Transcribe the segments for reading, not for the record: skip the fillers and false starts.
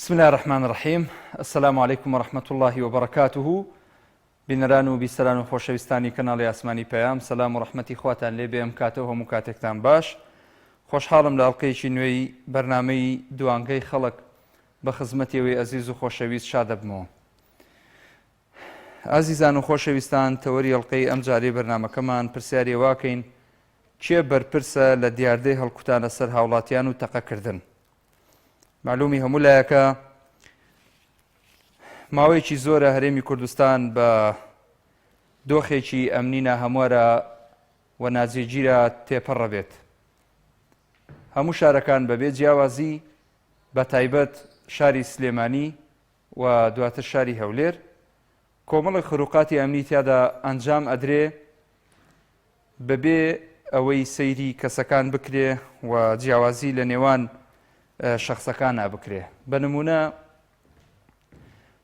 بسم الله الرحمن الرحیم. السلام علیکم ورحمة الله وبركاته. بینەران و بیستەران و خۆشەویستانی کەناڵی ئاسمانی پەیام، سەلام و ڕەحمەتی خواتان لێ بێ. ئەم کاتەوە هەموو کاتێکتان باش. خۆشحاڵم لە ئەڵقەیەکی نوێی بەرنامەی دوانگەی خەڵک بە خزمەتیەوەی ئەزیز و خۆشەویست شادەبمەوە. ئازیزان و خۆشەویستان، تەوەری ئەڵقەی ئەم جارێ بەرنامەکەمان پرسیاری واکەین: کێ بەرپرسە لە دیاردەی هەڵکوتانە سەر هاوڵاتیان و تەقەکردن؟ معلومی هەموو لایەکە ماوەیەکی زۆرە هەرێمی کوردستان بە دۆخێکی ئەمنی ناهەموارە و ناجێگیرە تێپەڕە بێت. هەموو شارەکان بەبێ جیاوازی، بە تایبەت شاری سلێمانی و دواتر شاری هەولێر، کۆمەڵی خروقاتی ئەمنی تیادا ئەنجام ئەدرێ بەبێ ئەوەی سەیری کەسەکان بکرێ و جیاوازی لە نێوان شخصەکان بکرێ. بە نمونە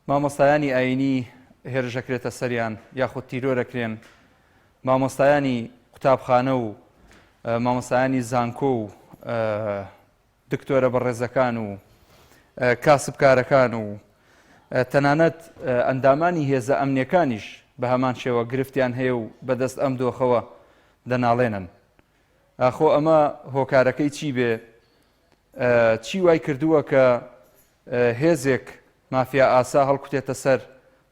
مامۆستایانی ئاینی هێرشەکرێتە سەریان یاخود تیرۆرەکرێن، مامۆستایانی قوتابخانە و مامۆستایانی زانکۆ و دکتۆرە بەڕێزەکان و کاسبکارەکان و تەنانەت ئەندامانی هێزە ئەمنیەکانیش بە هەمان شێوە گرفتیان هەیە و بەدەست ئەم دۆخەوە دەناڵێنن. ئاخۆ ئەمە هۆکارەکەی چی بێ؟ چی وای کردووە کە هێزێک مافیا ئاسا هەڵکوتێتە سەر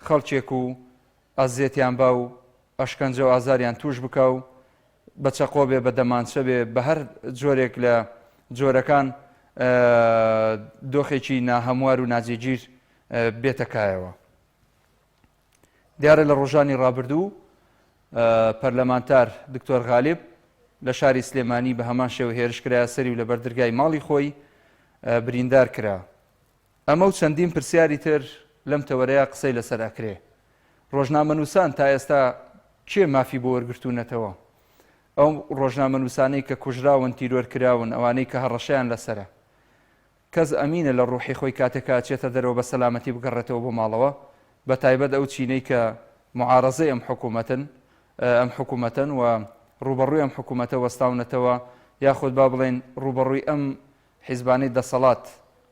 خەڵکێک و ئەزیێتیان با و ئەشکەنجە و ئازاریان توش بکە و بە چەقۆ بێ، بە دەمانچە بێ، بە هەر جۆرێک لە جۆرەکان دۆخێکی ناهەموار و ناجێگیر بێتەکایەوە. دیارە لە ڕۆژانی ڕابردوو پەرلەمانتار دکتۆر غالیب لە شاری سلێمانی بە هەمان شێوە هێرش کرایە سەری و لە بەردرگای ماڵی خۆی بریندار کرا. ئەمە و چەندین پرسیاری تر لەم تەوەرەیە قسەی لەسەر ئەکرێ. ڕۆژنامەنووسان تا ئێستا کێ مافی بۆ وەرگرتوونەتەوە؟ ئەو ڕۆژنامەنووسانەی کە کوژراون، تیرۆر کراون، ئەوانەی کە هەڕەشەیان لەسرە. کەس ئەمینە لە ڕوحی خۆی کاتێکا چێتە دەرەوە بە سەلامەتی بگەڕێتەوە بۆ ماڵەوە، بە تایبەت ئەو چینەی کە معارەزەی ئەم حکوومەتن و ڕوبەڕووی ئەم حکوومەتە وەستاونەتەوە، یاخود با بڵێن ڕوبەڕووی ئەم حیزبانەی دەسەڵات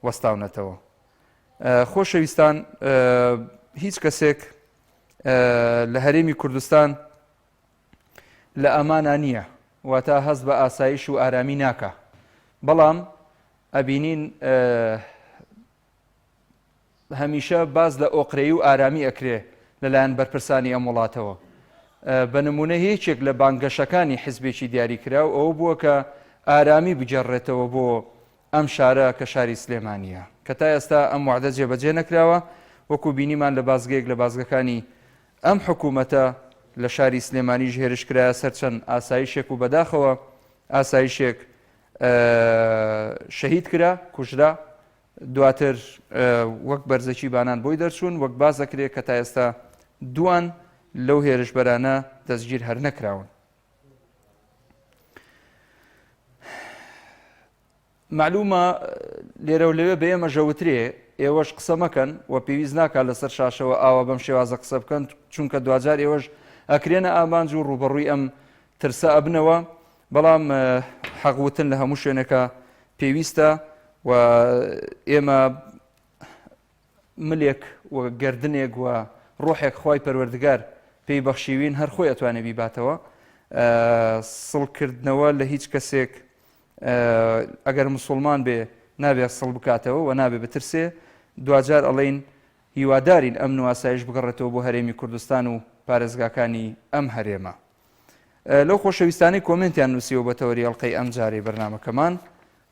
وەستاونەتەوە. خۆشەویستان، هیچ کەسێک لە هەرێمی کوردستان لە ئەمانە نییە، واتە هەست بە ئاسایش و ئارامی ناکە. بەڵام ئەبینین هەمیشە باز لە ئۆقرەیی و ئارامی ئەکرێ لەلایەن بەرپرسانی ئەم وڵاتەوە. بە نمونە هیچێک لە بانگەشەکانی حیزبێکی دیاری کراو ئەوە بووە کە ئارامی بجێڕێتەوە بۆ ئەم شارە کە شاری سلێمانیە، کە تا ئێستا ئەم وعدە جێبەجێ نەکراوە. وەکو بینیمان لە بازگەیەک لە بازگەکانی ئەم حکوومەتە لە شاری سلێمانی هێرش کرایە سەر چەند ئاسایشێک و بەداخەوە ئاسایشێک شەهید کرا، کوژرا، دواتر وەک بەرزەکی بانان بۆی دەرچوون، وەک باز دەکرێت کە تا ئێستا دوان لەو هێرشبەرانە دەستگیر هەر نەکراون. معلومە لێرە و لەوێ بە ئێمە ژەوترێ ئێوەش قسە مەکەن و پێویست ناکات لەسەر شاشەوە ئاوا بەم شێوازە قسە بکەن، چونکە دوجار ئێوەش ئەکرێنە ئامانج و ڕوبەڕووی ئەم ترسە ئەبنەوە. بەڵام حەقوتن لە هەموو شوێنەکە پێویستە و ئێمە ملێک و گردنێک و ڕۆحێک خۆی پەروەردگار پێی بەخشیوین هەر خۆی ئەتوانێ بیباتەوە. سڵکردنەوە لە هیچ کەسێک ئەگەر موسڵمان بێ نابێت سڵ بکاتەوە و نابێ بترسێ. دوجار ئەڵێن هیوادارین ئەمن و ئاسایش بگەڕێتەوە بۆ هەرێمی کوردستان و پارێزگاکانی ئەم هەرێمە. لەو خۆشەویستانی کۆمنتیان نووسیەوە بە تەوەری ئەڵقەی ئەم جارێ بەرنامەکەمان.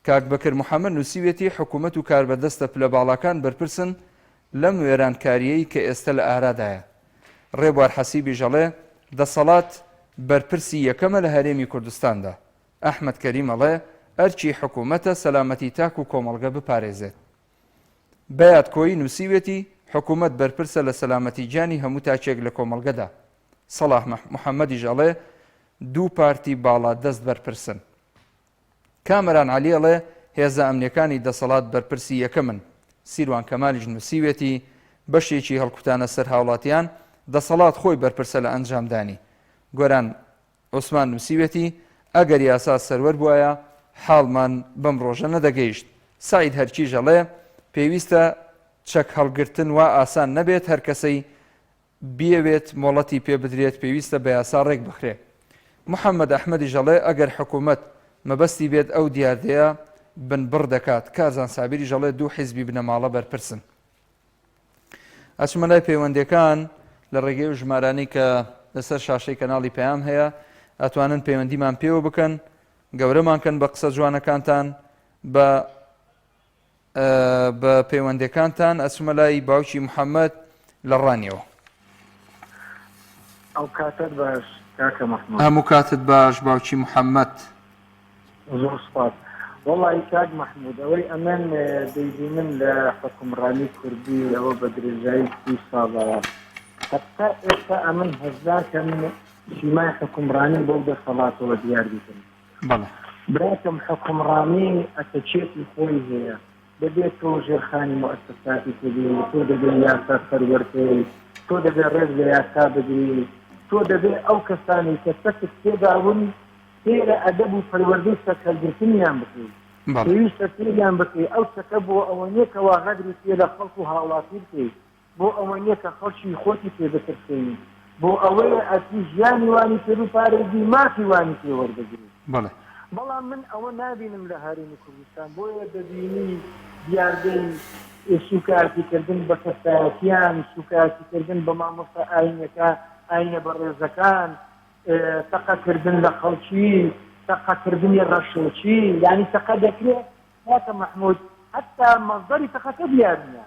کاک بەکر محەممەد نووسیوێتی حکوومەت و کاربەدەستە پلە باڵەکان بەرپرسن لەم وێرانکاریەی کە ئێستا لە ئارادایە. ڕێبوار حەسیبی ژەڵێ دەسەڵات بەرپرسی یەکەمە لە هەرێمی کوردستاندا. ئەحمەد کەریم ئەڵێ ئەرچی حکوومەتە سەلامەتی تاک و کۆمەڵگە بپارێزێت. بەیاد کۆی نووسیوێتی حکوومەت بەرپرسە لە سەلامەتی گیانی هەموو تاچێک لە کۆمەڵگەدا. سەڵاح محەممەدی ژەڵێ دوو پارتی باڵا دەست بەرپرسن. کامەران عەلی ئەڵێ هێزە ئەمنیەکانی دەسەڵات بەرپرسی یەکەمن. سیروان کەمالیش نووسیوێتی بەشێکی هەڵکوتانە سەر هاوڵاتیان دەسەڵات خۆی بەرپرسە لە ئەنجامدانی. گۆران عوسمان نووسیوێتی ئەگەر یاسا سەروەر بووایە حاڵمان بەم ڕۆژە نەدەگەیشت. سعید هەرکی ژەڵێ پێویستە چەک هەڵگرتن وا ئاسان نەبێت هەر کەسەی بیەوێت مۆڵەتی پێ بدرێت پێویستە بە یاسا ڕێک بخرێ. محەممەد ئەحمەدی ژەڵێ ئەگەر حکوومەت مەبەستی بێت ئەو دیاردەیە بنبڕ دەکات. کارزان سابیری ژەڵێ 2 حیزبی بنەماڵە بەرپرسن. ئەچمە لای پەیوەندەکان لە ڕێگەی و ژمارانی کە لەسەر شاشەی کەناڵی پەیام هەیە ئەتوانن پەیوەندیمان پێوە بکەن، گەورەمانکەن بە قسە جوانەکانتان بە پەیوەندەکانتان. ئەچمە لای باوکی محەممەد لە ڕانیەوە. ئەو کاتت باش کاکە مەحموود. هەموو کاتت باش باوکی محەممەد. زۆر سپاس. وەڵی کاک مەحموود ئەوەی ئەمن دەیبینم لە حکومڕانی کوردی ئەوە بە درێژایی 30 ساڵەوە حتا ئێستا ئەمن هەزارکەم سیمای حکومڕانی بۆ دەسەڵاتەوە دیار بیکەن. براکەم حکومڕانی ئەتەچێتی خۆی هەیە، دەبێت تۆ ژێرخانی مؤسساتی کردی، تۆ دەبێت یاسا سەروەرکەی، تۆ دەبێت ڕێز لە یاسا بگری، تۆ دەبێت ئەو کەسانی کە سەکت تێداون تێرە ئەدەب و پەروەردەی سەرکەرگرتنیان بکەیت، پێویستە تێیان بکەیت. ئەو چەکە بۆ ئەوە نییە کەوا غەدری تێ لە خەڵک و هاوڵاتی بکەیت، بۆ ئەوە نییە کە خەڵکی خۆتی پێ بترسێنی، بۆ ئەوەیە ئەتی ژیانی وانی پێ و پارێزی مافی وانی پێ وەردەگرێت. بەڵام من ئەوە نابینم لە هەرێمی کوردستان، بۆیە دەبینی دیاردەی سوکاتیکردن بە کەسایەتیان، سوکاتیکردن بە مامۆستا ئاینەکە، ئاینە بەڕێزەکان، تەقەکردن لە خەڵکی، تەقەکردنی ڕەشۆچی، یعنی تەقە دەکرێت کاکە مەحموود حتا مەزدەری تەقەکە دیار نییە،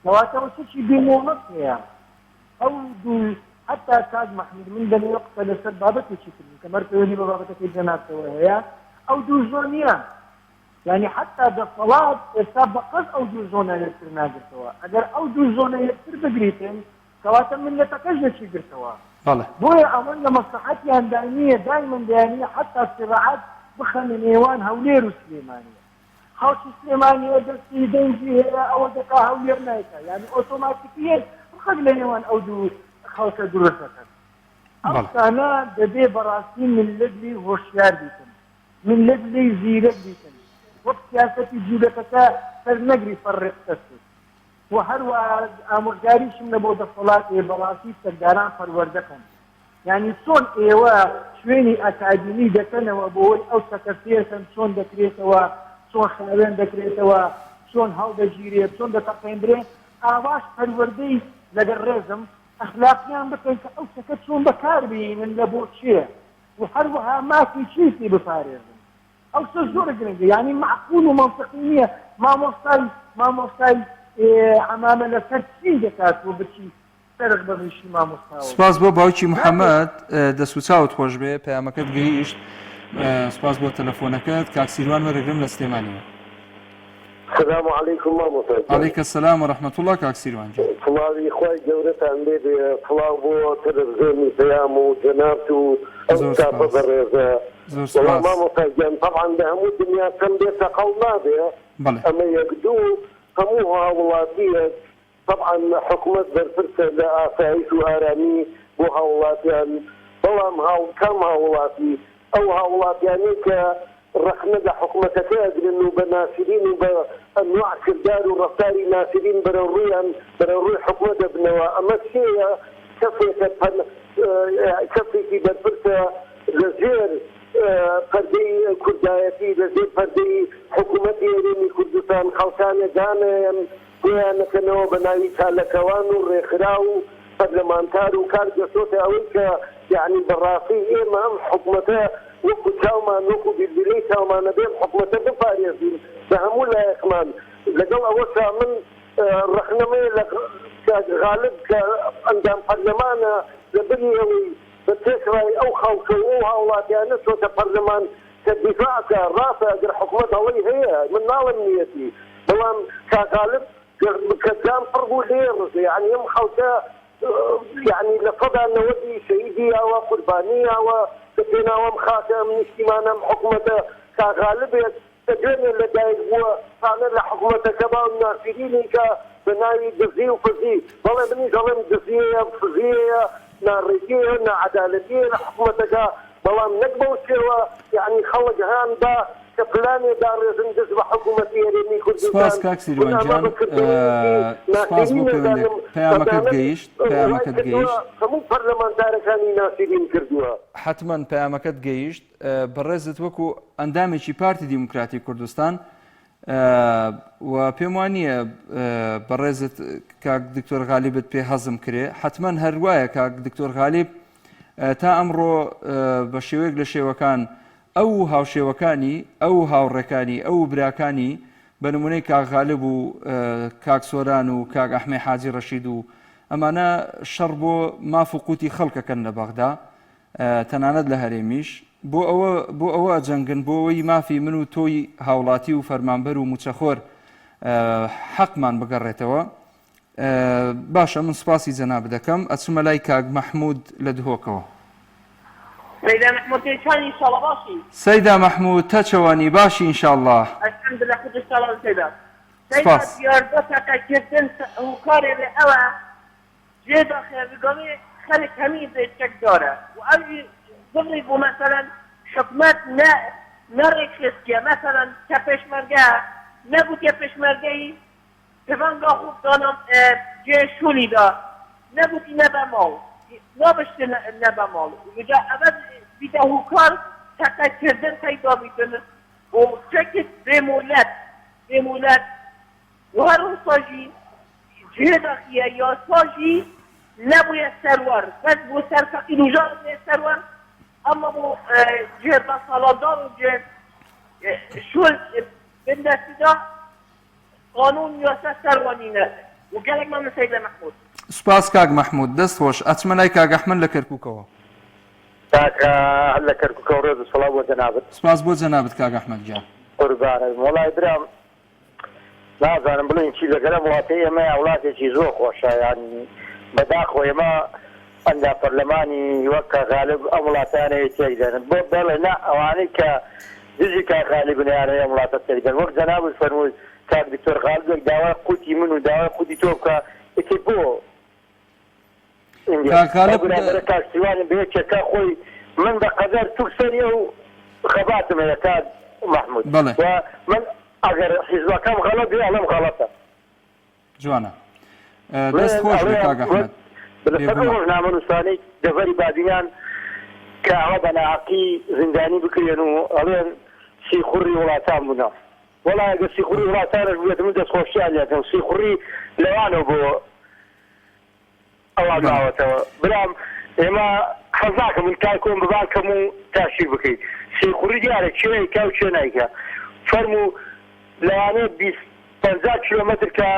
کەواتەوە چی بێمۆڵەت هەیە. ئەو دوو حتا کاک مەحموود من دەمێ قسە لەسەر بابەتێکی کردن کە مەرتەوەی بە بابەتەکەی جەنابەوە هەیە، ئەو دوو زۆر نییە، یعنی حتا دەسەڵات ئێستا بەقەس ئەو دوو زۆنە یەکتر ناگرتەوە. ئەگەر ئەو دوو زۆنە یەکتر بگریتن کەواتە ملەتەکەش دەچی گرتەوە. بۆیە ئەوەن لە مەسلحەتیان داینیە دایمەن دایانیە حتا سێبعات بخەنە نێوان هەولێر و سلێمانیە. خەڵکی سلێمانیە دەستی دەنجی هەیە ئەوە دەکا هەولێر نایکە، یعنی ئۆتۆماتیکیە بخەن لە نێوان ئەو دوو خەڵکە دروستەکەن. ئەو سانە دەبێ بەڕاستی ملت لی هۆشیار بیکەن، ملت لی زیرەک بیکەن، وەک سیاسەتی جوولەکەکە سەر نەگری فەرڕێقتەست و هەروە ئامۆژگاریشم لە بۆ دەسەڵاتێ بەڕاستی سەرداران پەروەردەکەن. یعنی چۆن ئێوە شوێنی ئەکادمی دەکەنەوە بۆی ئەو سەکەسیەکەن چۆن دەکرێتەوە، چۆن خاوێن دەکرێتەوە، چۆن هەڵدەگیرێت، چۆن دەتەقێنرێت، ئاواش پەروەردەی لەگەڵ ڕێزم ئەخلاقیان بکەن کە ئەو سەکە چۆن بەکاربێنن لە بۆ چیە و هەروەها مافی چیتی بپارێزن. ئەو سە زۆر گرنگە، یعنی معقول و منطقی نییە مامۆستای عەمامە لەسەر چی دەکات و بچی سەرق بەڕیشی مامۆستاوە. سپاس بۆ باوکی محەممەد، دەست و چاوت خۆش بێ، پەیامەکەت گەیشت. سپاس بۆ تەلەفۆنەکەت. کاک سیروان وەرەگرم لە سلێمانیەوە. السلام عليكم مامۆستا. عەلەیکە السەلام وەڕەحمەتوڵڵا. کاک سیروان فڵاوی خۆی گەورەتان بێ فڵاو بۆ تەلەڤیزیۆنی پەیام و جەنابەت و ئەو کافە بەڕێزە. وەڵام مامۆستا گیان طەبعاً لە هەموو دنیا کەم بێتە قەڵ نابێ، ئەمە یەکدوو هەموو هاوڵاتیەک طبعا حکومت بەرپرسە لە ئاسایش و ئارامی بۆ هاوڵاتیان، بەڵام کام هاوڵاتی ئەو هاوڵاتیانی کە ڕەخنە لە حکومەتەکە ئەگرن و بە ناسرین و بە ئەنواع کردار و ڕەفتاری ناسرین بەرەو ڕووی حکومەت دەبنەوە. ئەمە چێیە؟ کەسێکی بەرپرسە لە ژێر پەردەی کوردایەتی، لە ژێر پەردەی حکومەتی هەرێمی کوردستان خەڵکانە دانەیەن بۆیانەکەنەوە بە ناوی چالەکەوان و ڕێکخرا و پەرلەمانتار و کار دەچۆتە ئەوەی کە یعنی بەڕاستی ئێمە ئەم حکومەتە وەکو چاومان وەکو بیربیلەی چاومانە بێم حکومەتە بپارێزین بە هەموو لایەکمان. لەگەڵ ئەوەشا من ڕەخنەمەیە لە غالب کە ئەندام پەرلەمانە لەبنی ئەوەی بە تێکڕای ئەو خەڵکە و ئەو هاوڵاتیانە چۆتە پەرلەمان کە دیفاعکە ڕاستە ئەگەر حکومەت ئەوەی هەیە من ناڵم نیەتی، بەڵام کاغالب کەجام پڕ بوو لێڕز، یعنی ئەم خەڵکە یعنی لە سەدا نەوەتی شەهیدی ئەوە قوربانی ئەوە کە پێناوەم خاکە ئەم نیشتیمانەم حکومەتە کاغالبێت دەگوێنێ لەدایک بووە تانە لە حکومەتەکە باو ناسیرینی کە بە ناوی دزی و فزی، بەڵێ منیش دەڵێم دزیەیە فزیەیە ناڕێکیەیە ناعەدالەتیەیە لە حکومەتەکە، بەڵام نەک بەو شێوە یعنی خەڵک هەیان بە کە پلانێ داڕێژن دەست بە حکوومەتی هەرێمی کوردستان. سپاس کاک سیروانجان، سپاس بۆ پەیوەندێک پەیامەکەت گەیشت، پەیامەکەت گەیشت. هەموو پەرلەمانتارەکانی ناسیرین کردووە. حتمما پەیامەکەت گەیشت. بەڕێزت وەکو ئەندامێکی پارتی دیموکراتی کوردستان و پێم وانە بەڕێزت کاک دکتۆر غالیبت پێ هەزم کرێ، حتمما هەروایە کاک دکتۆر غالیب تا ئەمڕۆ بە شێوەیەک لە شێوەکان ئەو هاوشێوەکانی ئەو هاوڕێکانی ئەو براکانی بە نمونەی کاک غالب و کاک سۆران و کاک ئەحمەی حاجی ڕەشید و ئەمانە شەڕ بۆ ماف و قوتی خەڵکەکەن لە بەغدا تەنانەت لە هەرێمیش بۆ ئەوە جەنگن بۆ ئەوەی مافی من و تۆی هاوڵاتی و فەرمانبەر و موچەخۆر حەقمان بگەڕێتەوە. باشە من سپاسی جەناب دەکەم، ئەچمە لای کاک مەحموود لە دهۆکەوە. سيدة محمود تيشان إن شاء الله باشي. سيدة محمود تشواني باشي إن شاء الله. الحمد لله خد اشتغل سيدة. سيدة دياربتك جدا وكاري لأوا جيدا خير قوي خلك هميد يتشك داره وأي ضربوا مثلا حكمات نرخصية مثلا كفش مرقا نبوت يفش مرقاي تفنقا خوب دانم جيشولي دا نبوتي نبا مال نبشت نبا مال وجا أبد بيده هوكار تقا كردن تيدا بيتن وشكت بمولات وهرو صاجي جهدا خيا يا صاجي نبويا السروار بس بو سرفقي نجار السروار اما بو جهدا صلادار وجهد شول بالنسبة قانون ياسا سروانينا وقالك من سيدة محمود سپاس کاک محمود دەست خۆش. ئەچمە لای کاک ئەحمەد لە کەرکووکەوە. کاک هەر لە کەرکووکەوە ڕێز و سەڵام بۆ جەنابەت. سپاس بۆ جەنابەت کاک ئەحمەد گیان. قوربانە وەڵای برام نازانم بڵێن چی لەگەڵە وڵاتی ئێمە وڵاتێکی زۆر خۆشە، یانی بەداخۆ ئێمە ئەندا پەرلەمانی وەک کاک غالب ئەم وڵاتانەیە تێکدەن بۆ بەڵێ نا ئەوانەی کە دژی کاک غالبن یانەیە ئەم وڵاتە تێکدەن وەک جەنابت فەرمووی کاک دکتۆر غالب داوای قوتی من و داوای قوتی تۆ بکە ئێتی بۆ کاک سیوانی بەیەکێکە خۆی من بەقەدەر تووسەریە و خەباتم هەیە کاک محمود من ئەگەر حیزبەکەم غەڵەت بێ ئەڵەم غەڵەتە جوانە. دەست خۆش بێ کاک ئەحمەد. لەسەر ڕۆژنامە نووسانەی دەڤەری بادیان کە ئەوە بەناحەقی زیندانی بکرێن و ئەڵێن سیخوڕی وڵاتان بوونە. وەڵای ئەگەر سیخوڕی وڵاتانەش بێت من دەستخۆشیان لێتم سیخوڕی لەوانەوە بۆ ئەوە داوەتەوە. برام ئێمە حەز ناکەم من کار کۆم بباکەم و تاشیر بکەیت. سیخوڕی دیارە کوێیکا و کوێ نایکە. فەرموو لەوانەیە 50 کیلۆمەتر کە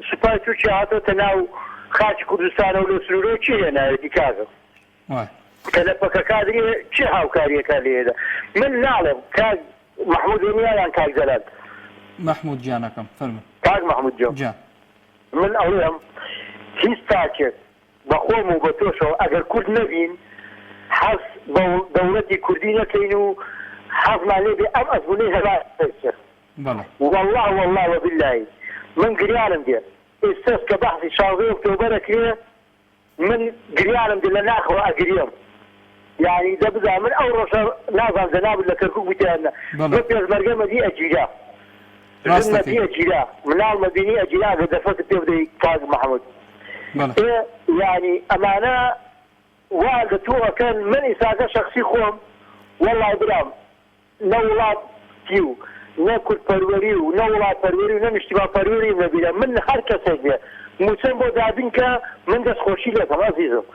سوپای تورکیا هاتۆتە ناو خاچی کوردستانە و لە سنوورەوە چی هێنایەتی کاکە کە لە پەکەکادرێ چی هاوکاریەکە لێدا. من ناڵێم کاک محمود وێنیان کاک جەلال محمود گیانەکەم فەرموو. کاک محمود جان من ئەوڵێم هیچ تاکێت بەخۆم و بە تۆشەوە ئەگەر کورد نەبین حەز دەوڵەتی کوردی نەکەین و حەزمان لێبێ ئەم ئەزمونەی هەڵاتێ والله وبالله من گریانم دێ ئێستاس کە بەحثی 16 ئۆکتۆبەرە کرێ من گریانم دێ لە ناخەوە ئەگریم یعنی دەبدا من ئەو ڕۆژە نازان جەنابەت لە کەرکووک بوویانە من پێشمەرگە مەدی ئەجیرا مەدی ئەجیرا مناڵ مەدینی ئەجیرا لە دەفەت پێ بدەی کاک محەممەد یعنی ئەمانە وا لە تۆەکەن من ئیساگە شەخصی خۆم وەڵڵای برام نە وڵاتی و نە کورتپەروەری و نە وڵات پەروەری و نە نیشتیمان پەروەری نەبیرە من هەر کەسێک بێ موچەم بۆ دابین کە من دەستخۆشی لێتم ئەزیزم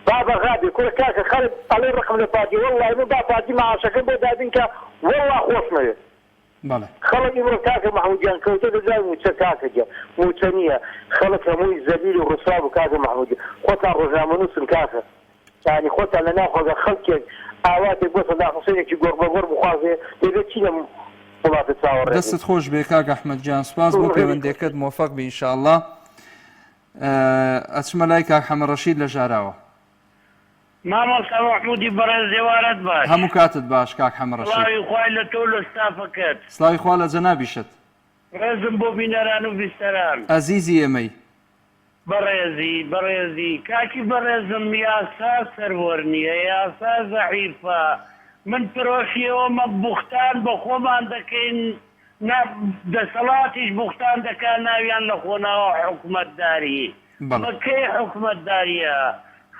با بەغابێ کورە کاکە خەڵک ئەڵێ ڕقم لە پارتی وەڵڵای من با پارتی مەعاشەکەم بۆ دابین کە وەڵڵا خۆش نەوێت خەڵک ئیمڕۆ کاکە مەحموودیان کەوتە دەزای موچە کاکە جە موچە نییە خەڵک هەمووی زەلیل و ڕسوا بوو کاکە مەحموودی خۆتان ڕۆژنامە نووسن کاکە یعنی خۆتان لە ناوخۆگە خەڵکێک ئاواتێک بۆ سەدا حوسێنێکی گۆڕبەگۆڕ بخوازێ دەبێت چی لە وڵاتە چاوەڕێ. دەستت خۆش بێ کاک ئەحمەد جان سپاس بۆ پەیوەندیەکەت موفەق بی ئینشاءالله. ئەچمە لای کاک حەمەد ڕەشید لە ژاراوە. مامۆستا محمودی بەڕێز دێوارەت باش. هەموو کاتت باش کاک حەمەد ڕەشید. سڵاوی خوای لە تۆ لە ستافەکەت. سڵاوی خوا لە جەنابیشت. ڕێزم بۆ بینەران و بیستەران. ئەزیزی ئێمەی. بەڕێزی کاکی بەڕێزم یاسا سەروەر نییە یاسا زەعیفە من پرۆشیەوەمە بوختان بە خۆمان دەکەین دەسەڵاتیش بوختان دەکات ناویان لە خۆناوە حکوومەتداری بەکەی حکوومەتداریە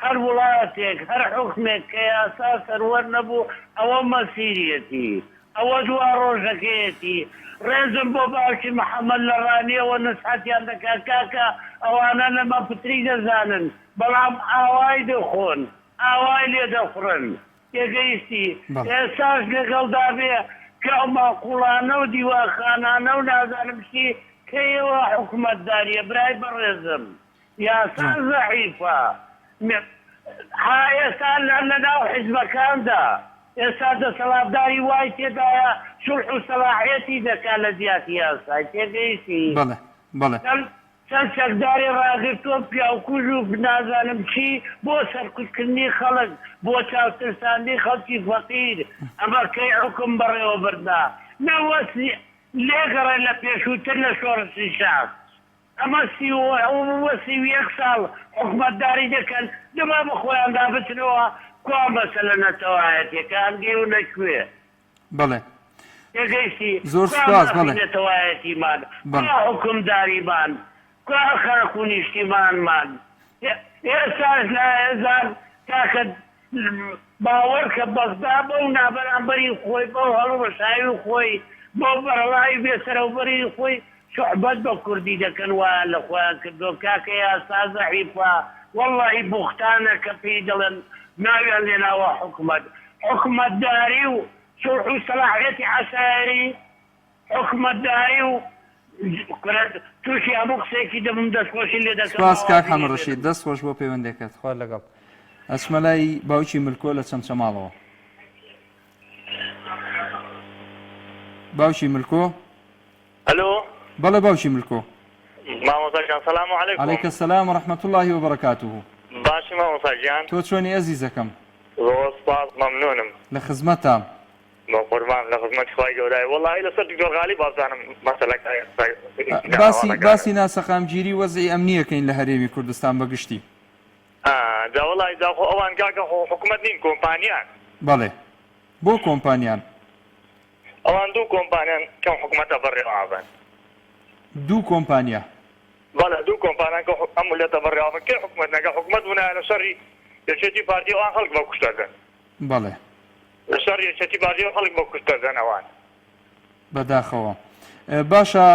هەر وڵاتێک هەر حکومێک کە یاسا سەروەر نەبوو ئەوە مەسیریەتی ئەوە دوا ڕۆژەکەیەتی ڕێزم بۆ باوکی محەممەد لە ڕانیەوە نسحەتیان دەکات کاکە ئەوانە لەمە پتری دەزانن بەڵام ئاوای دەخۆن ئاوای لێ دەخڕن تێگەیستی ئێساش لەگەڵدا بێ کە ئەو ماقوڵانە و دیواخانانە و نازانم چی کەیەوە حکوومەتداریە برای بەڕێزم یاسا زەعیفە ئێستا لەناو حیزبەکاندا ئێستا دەسەڵاتداری وای تێدایە سولح و سەلاحیەتی دەکات لە زیاتی یاسای تێگەیستی چەند سەرداری ڕاگرتووە پیاوکوژ و نازانم چی بۆ سەرکوتکردنی خەڵک بۆ چاوترساندی خەڵکی فەقیر ئەمە کەی حکم بەڕێوە بردا نەوەسی لێگەڕێ لە پێشووتر لە شۆڕسی شار ئەمە وەسی 1 ساڵ حکومەتداری دەکەن دەما بە خۆیان دابتنەوە کوا مەسەلە نەتەوایەتیەکە هەنگێ و نەکوێ بەڵێ تێگەیشتی زۆر سپاس بەڵێ نەتەوایەتیمان کوا حکومداریمان کوا خەرق و نیشتیمانمان ئێستاش لە هێزار کاکە باوەڕ کە بەغدا بەو نابەرامبەری خۆی بەو هەڵوەشایی خۆی بۆ بەرەڵای بێسەرەوبەری خۆی صحبت بە کوردی دەکەن وایە لە خۆیان کردو کاکە یاسا زەعیفە وەڵڵاهی بوختانە کە پێی دەڵێن ناویان لێناوە حکومەتداری و سولح و سەلاحیەتی عەسایری حکومەتداری و تووشی هەموو قسێکی دەبم دەستخۆشی لێ دەکەم سپاس کاک حەمد ڕەشید دەستخۆش بۆ پەیوەندێکت خوا لەگەڵ ئەچمە لای باوکی ملکۆ لە چەمچەماڵەوە باوکی ملکۆ الو بەڵێ باوکی ملکۆ مامۆساجان سەلام عەلەیکم عەلەیکە سەلام و ڕەحمەتوڵڵاهی و بەڕەکاتوهو باشی مامۆساجان تۆ چۆنی ئەزیزەکەم زۆر سپاس مەمنونم لە خزمەتام بۆ قوربان لە خزمەتی خوای گەورەی وەڵڵاهی لەسەر دکتۆر غالی بازانم مەسەلەکە باسی ناسەقامگیری وەزعی ئەمنیەکەین لە هەرێمی کوردستان بەگشتی جا وەڵڵاهی داخۆ ئەوان کاکە حکوومەت نین کۆمپانیان بەڵێ بۆ کۆمپانیان ئەوان دوو کۆمپانیان کەم حکوومەتە بەڕێوابن دوو کۆمپانیا بەڵێ دوو کۆمپانیان کە ئەم وڵێتە بەڕێوابن کێ حکوومەت نەکە حکوومەت بوونایە لە شەڕی یەکێتی پارتی ئەوان خەڵک بە کوشتەکەن بەڵێ لە شەڕ یەکێتی پارتی خەڵک بە کوشتەکەن ئەوان بەداخەوە باشە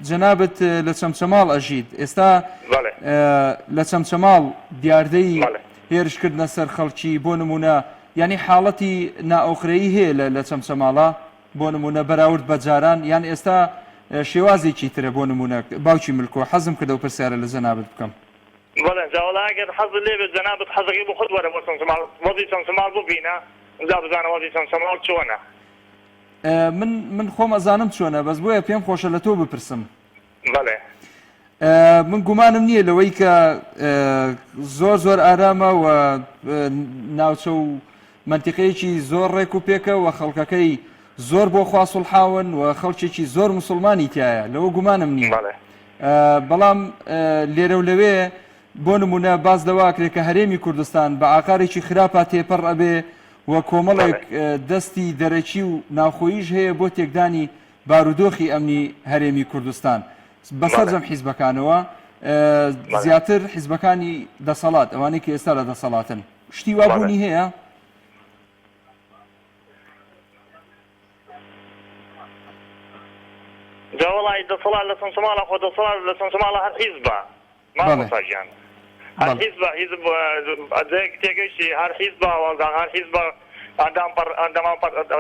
جەنابەت لە چەمچەماڵ ئەژید ئێستا لە چەمچەماڵ دیاردەی هێرشکردنە سەر خەڵکی بۆ نمونە یعنی حاڵەتی نائۆخرەیی هەیە لە چەمچەماڵە بۆ نمونە بەراورد بە جاران یان ئێستا شێوازێکی ترە بۆ نمونە باوکی ملکۆ حەزم کردە و پرسیارە لە جەنابەت بکەم بەڵێ جاوەڵا ئەگەر حەز لێبێت جەنابەت حەزەکەی بۆ خۆت وەرە بۆ چەمچەماڵ وەزی چەمچەماڵ ببینە ئەمجا بزانە وەزی چەمچەماڵ چۆنە من خۆم ئەزانم چۆنە بەس بۆیە پێم خۆشە لە تۆ بپرسم بەڵێ من گومانم نییە لەوەی کە زۆر ئارامە و ناوچە و منتیقەیەکی زۆر ڕێک و پێکە و خەڵکەکەی زۆر بۆ خوا سوڵحاون و خەڵکێکی زۆر مسلمانی تایە لەوە گومانم نییە بەڵام لێرە و لەوێ بۆ نمونە باز دەواکرێت کە هەرێمی کوردستان بە ئاقارێکی خراپە تێپەڕ ئەبێ و کۆمەڵێک دەستی دەرەکی و ناوخۆییش هەیە بۆ تێکدانی بارودۆخی ئەمنی هەرێمی کوردستان بەسەر جەم حیزبەکانەوە زیاتر حیزبەکانی دەسەڵات ئەوانەی کە ئێستا لە دەسەڵاتن شتی وابوونی هەیە جاوەڵی دەسەڵات لە چەمچەماڵە خۆ دەسەڵات لە چەمچەماڵە هەر حیزبە مامۆساجان هەر حیزبە حیزب تێگەیشتی هەر حیزبە هەر حیزبە ئەندامان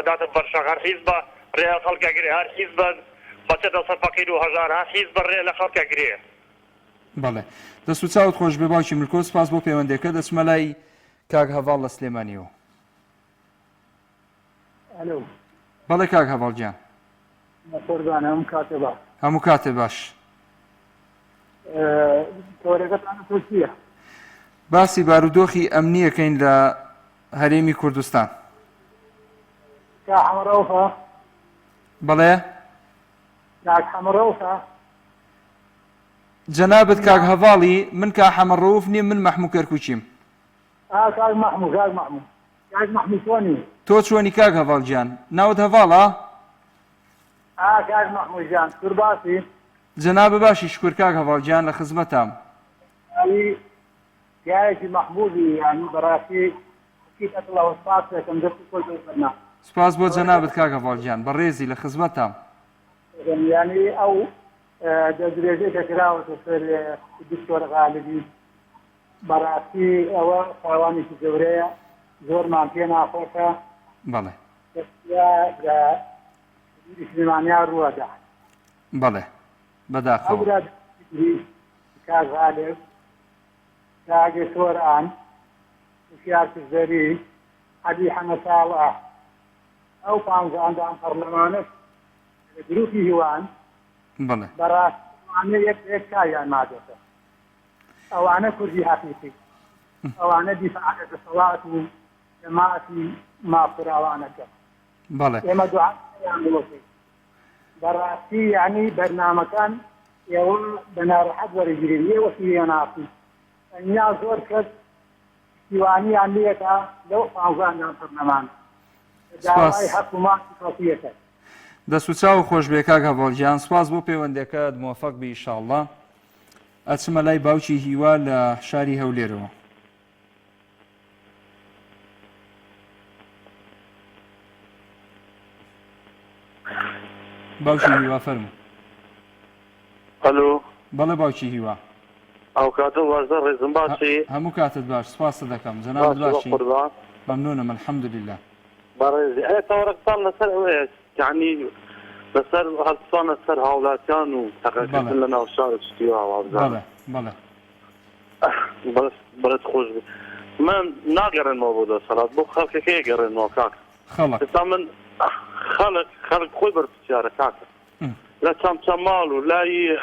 داتە بەرشە هەر حیزبە ڕێ خەڵکەگرێ هەر حیزبە بەچێتە سەر فەقیر و هەژار هەر حیزبە ڕێ لە خەڵکەگرێ بەڵێ دەست و چاوت خۆش بێ باوکی ملکۆ سپاس بۆ پەیوەندێکە دەچمە لای کاک هەڤاڵ لە سلێمانیەوە بەڵێ کاک هەڤاڵ گیان هەموو کاتێ باش باسی بارودۆخی ئەمنیەکەین لە هەرێمی کوردستان بەڵێ جەنابەت کاک هەڤاڵی من کا حەمەڕەوف نیم من مەحموود کەرکووچیم تۆ چۆنی کاک هەڤاڵگیان ناوت هەڤاڵە کاک محمود جان قورباسی جەنابە باشی شکر کاک هەڤاڵگیان لە خزمەتام پیاوێکی محبوبی یعنی بەڕاستی حقیقەت الله سپاس دەکەم دەستی خۆی بفەرما سپاس بۆ جەنابەت کاک هەڤاڵگیان بەڕێزی لە خزمەتام یعنی ئەو دەستدرێژەی کە کراوەتە سەر دکتۆر غالبی بەڕاستی ئەوە تاوانێکی گەورەیە زۆرمان پێ ناخۆشە بەڵێ سلێمانیا ڕووەدا بەڵێ بەداخەوە کاک غالب کاگە سۆران وشیارکردەری عەلی حەمەساڵە ئەو پانزەندان پەرلەمانە گروپی هیوان بەڵێ بەڕاستانە یەک کاریان مادەکە ئەوانە کوردی حەقیقی ئەوانە دیفاع دەسەڵات و جەماعەتی مافراوانەکە بەڵێ ئێمە دوعایان بڵۆکەی بەڕاستی یعنی بەرنامەکان ئێوە بە ناڕەحەت وەرەگیرن ئێوە سیێناسی ئەنیا زۆر کەس سیوانیان لێکە لەو پانزەندان پەرلەمان داوای حکوماتی خەڵکیەکە دەست و چاو خۆش بێ کاک هەڤاڵگیان سپاس بۆ پەیوەندەکەت موفەق بی ئینشاءڵڵا ئەچمە لای باوکی هیوا لە شاری هەولێرەوە باوکی هیوا فەرموو الو بەڵێ باوکی هیوا ئەو کاتە وازە ڕێزم باسی هەموو کاتت باش سپاسە دەکەم جەنابەت باشی مەمنونم الحەمدولله بەڕێزی ئەێ تەوەڕەکتان لەسەر ئەوەیە یعنی لەسەر هەڵسانە سەر هاوڵاتیان و تەقەکردن لە ناو شار شتیوە هاوڵاتیان بەڵێ بەڵێت خۆش بێت من ناگەڕێنەوە بۆ دەسەڵات بۆ خەڵکەکەی گەڕێنەوە کاک ئێستا من خەڵک خۆی بەرپرسیارە کاکە لە چەم ماڵ و لای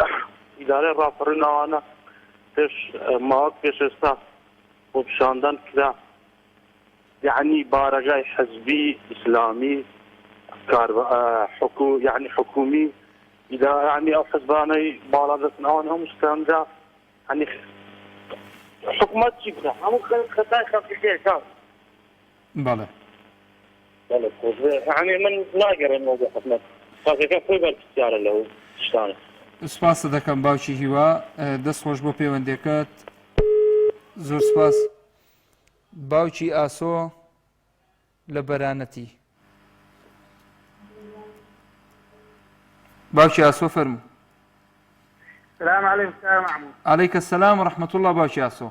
ئیدارەی ڕاپەڕینەوانە پێش ماوەک پێش ئێستا بۆ پیشاندان کرا یعنی بارەگای حەزبی ئیسلامی یعنی حکومی یعنی ئەو حەزبانەی باڵا دەستنەوەن هەموو شتانجا یعنی حکومەت چی کرا هەموو خەتای خەڵکەکەی کاک بەڵێ بەڵێ خۆش بێ یعنی من ناگەڕێنەوە بۆ حکومەت خەڵکەکە خۆی بەرپرسیارە لەو شتانە سپاسە دەکەم باوکی هیوا دەست خۆش بۆ پەیوەندەکەت زۆر سپاس باوکی ئاسۆ لە بەرانەتی باوکی ئاسۆ فەرموو سلام علیکم کاک محمود عەلەیکە السەلام وەڕەحمەتوڵڵا باوکی ئاسۆ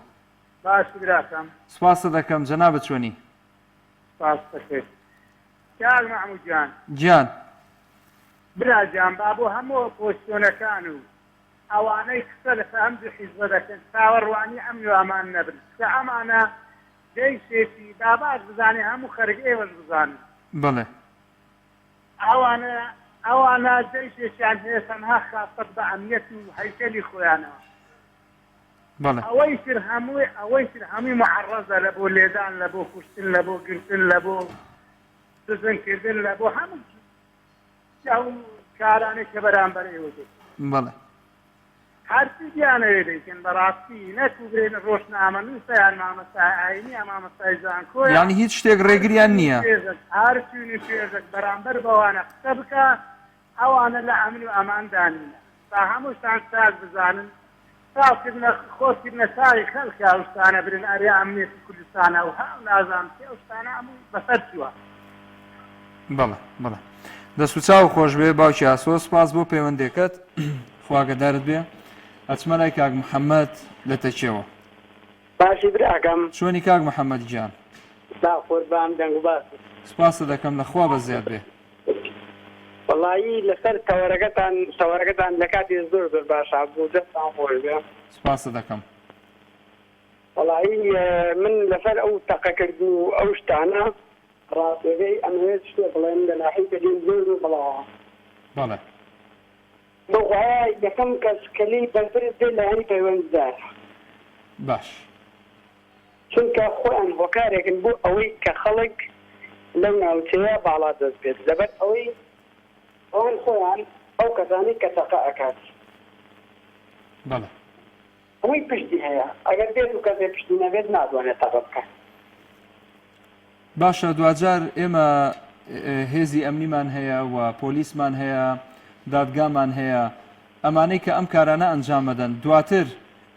باش براکەم سپاسە دەکەم جەنابەت چۆنی سپاس دەکەیت کاک محمود جان گیان براجان با بۆ هەموو پۆستۆنەکان و ئەوانەی قسە لەسەر هەموو حیزبە دەکەن چاوەڕوانی ئەمن و ئەمان نەبن کە ئەمانە دەیشێتی بابات بزانێ هەموو خەرگ ئێوەش بزانن بەڵێ ئەوانە دەیشێکیان هەیە تەنها خاپەت بە ئەمنیەت و هەیکەلی خۆیانەوە بەڵێ ئەوەی تر هەمووی معەڕەزە لە بۆ لێدان لە بۆ کوشتن لە بۆ گرتن لە بۆ دزنکردن لە بۆ هەموو کارانێک کە بەرامبەر ئێوە بەڵێ هەرچی دیانەوێ دەیکەن بەڕاستی نەتوبرێن ڕۆژنامە نووسیان مامەستای ئاینی یا مامەستای زانکۆ یعنی هیچ شتێک ڕێگریان نییە هەرچوونی پێزێک بەرامبەر بەوانە قسە بکە ئەوانە لە ئەمن و ئەماندانینە تا هەمووشتان ساز بزانن ساکردنە خۆکردنە ساوی خەڵکی ئەوشتانە برن ئەرێ ئەمنیەتی کوردستانە و هەم نازانم پێ ئەوشتانە هەموو بەسەر چووە بەڵێ دەست و چاو خۆش بێ باوکی ئاسۆ سپاس بۆ پەیوەندەکەت خواگەدارت بێ ئەچمە لای کاک محەممەد لە تەچێەوە باشی براکەم چۆنی کاک محەممەد گیان قوربان دەنگ و باس سپاسە دەکەم لەخوا بە زیاد بێ وەڵایی لەسەر تەوەرەکەتان لە کاتی زۆر زۆر باشا بوو دەستان خۆش بێ سپاسە دەکەم وەڵایی من لەسەر ئەو تەقەکرد و ئەو شتانە ڕاستەکەی ئەمەوێت شتێ بڵێن لە ناحی کەدین زۆر و بڵاوە بەڵێ بەخوای یەکەم کەسکەلی بەربرت دێ لە هەنی پەیوەنددار باش چونکە خۆیان هۆکارێکن بۆ ئەوەی کە خەڵک لەو ناوچەیە باڵا دەست بێت لەبەر ئەوەی ئەوان خۆیان ئەو کەسانی کە تەقە ئەکات بەڵێ ئەوەی پشتی هەیە ئەگەر بێت و کەسێ پشتی نەبێت ناتوانێت تەقە بکات باشە دوجار ئێمە هێزی ئەمنیمان هەیە و پۆلیسمان هەیە دادگامان هەیە ئەمانەی کە ئەم کارانە ئەنجام بدەن دواتر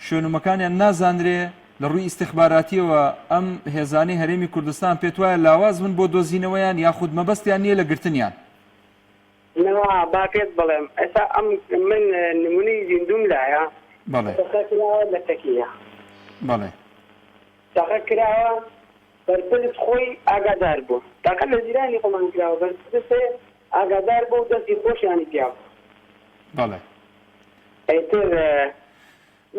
شوێنمەکانیان نازانرێ لە ڕووی ئیستیخباراتیەوە ئەم هێزانی هەرێمی کوردستان پێت وایە لاواز من بۆ دۆزینەوەیان یاخود مەبەستیان نییە لە گرتنیان با پێت بڵێم ئێستا ئەم من نمونەی زیندوم لایە بەڵێ کراوە لە تەکیە بەڵێ تاقە کراوە بەرپرس خۆی ئاگادار بوو تاقە لە جیرانی خۆمان کراوە بەرپرسێ ئاگادار بوو دەستی خۆشیانی پیاوە بەڵێ ئەیتر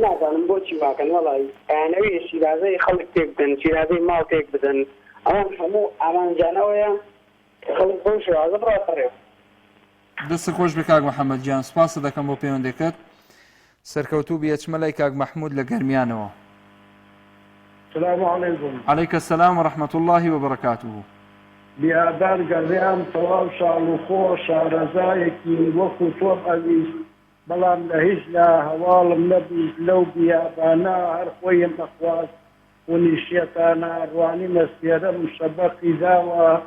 نازانم بۆچی واکەن وەڵی ئەیانەوەی شیرازەی خەڵک تێک بدەن شیرازەی ماڵ تێک بدەن ئەوان هەموو ئامانجانەوەیە خەڵک بۆ شێوازە بڕاتەڕێ دەست خۆش بێ کاک محەممەد گیان سپاسە دەکەم بۆ پەیوەندەکەت سەرکەوتوو بێچمە لای کاک محمود لە گەرمیانەوە السلام عليكم. عليك السلام ورحمة الله وبركاته. بيادار قريان طوال شعلو خوش رزايكي وكو طوب أبيس بلان لهجنا هوال النبي لو بيابانا هرخوي مخواس ونشيطانا رواني مسيرة مشبقي داوا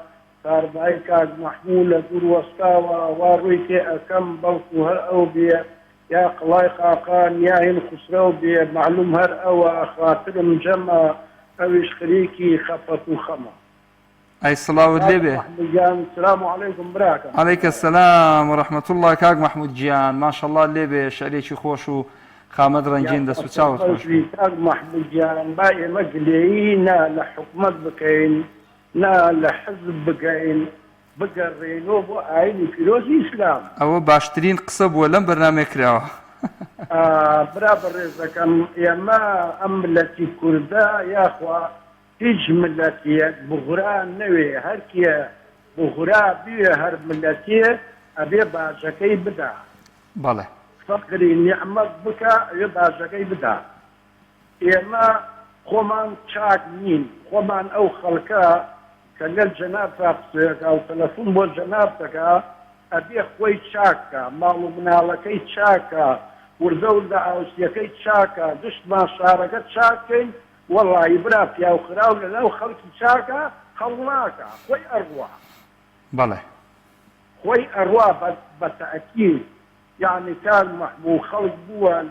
تاربعي كاك محمولة دور وسطاوا وارويتي أكم بلقو هر أو بيا يا قلاي قاقان يا هين خسرو بمعلوم هر أو خاطر مجمع أويش خريكي خفة خما أي صلاة والليبة السلام عليكم براكة عليك السلام ورحمة الله كاك محمود جيان ما شاء الله الليبة شعريكي خوشو خامد رنجين دسو تساوت خوش كاك محمود جيان باقي مقلينا لحكمت بكين نا لحزب بكين بقرينو بو عيني فيروزي إسلام أو باشترين قصب ولم برنامج كراوة برابر رزقكم يا ما أملتي كردا يا أخوة هیچ ملتیه بغرا نوی هر کیه بغرا بیه هر ملتیه ابی باشکی بدا بله فقری نعمت بکا ابی باشکی بدا اما خومان چاک نین خومان او خلقا کلل جناب تاقصیک او تلفون بو جناب تکا ابی خوی چاکا مالو منالکی چاکا وردول دا اوسیکی چاکا دشت ما شارکت چاکین والله يبرا فيها وخراو لو خلق شاكا خلاكا خوي أرواح بله خوي أرواح بالتأكيد يعني كان محبوب خلق بوا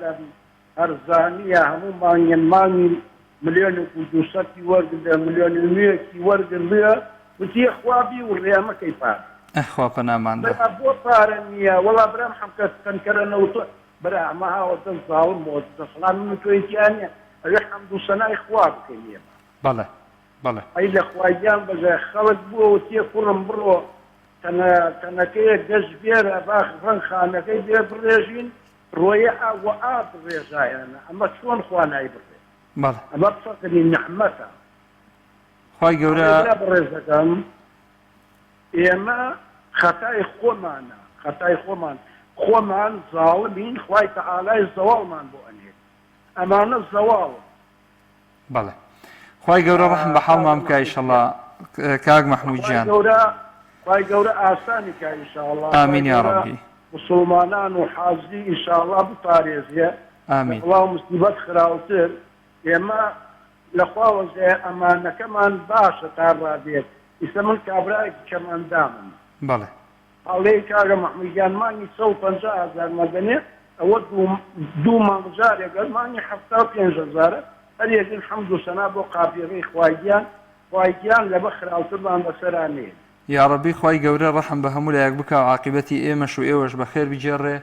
أرزانية همو ماني مليون وجوساتي ورد مليون المية ورد المية وتي أخوابي والريامة كيفان أخوا بنامان ده أبو طارنية والله برام حمكة تنكرنا برا ما هو تنظالم وتصلان من تويتيانيا الحمد لله إخوات كريم. بله بله. أي الإخوان بجا خلق بو وتي كلهم برو تنا كي جزبير باخ فن خانة كي بير بريجين رويا وآب رجاينا أما شلون إخوانا يبري. بله. أما بفقد نعمتها. خواي جورا. برزقهم. إما خطاي خومانا خطاي خومان ظالمين خواي تعالى الزوال من بو أني. أمانة الزوال. بله. خواهي قورا رحم بحالنا مكا إن شاء الله كاق محمود جان. خواهي قورا آساني كا إن شاء الله. آمين يا ربي. مسلمانان وحازي إن شاء الله بطاريزية. آمين. الله مصيبات خراوتر. يما لخواوز أمانة كمان باشا تارابيت. يسمون كابراك كمان دامن. بله. عليك كاق محمود جان ماني 150,000 مدني. أود دو مانجار يقول ماني حتى 5,000 هل يجي الحمد لله بو قابيغي خوايجان لبخر أو طبعا بسرانين يا ربي خواهي قوري رحم بهمولا يقبكا وعاقبتي إيمش وإيوش بخير بجري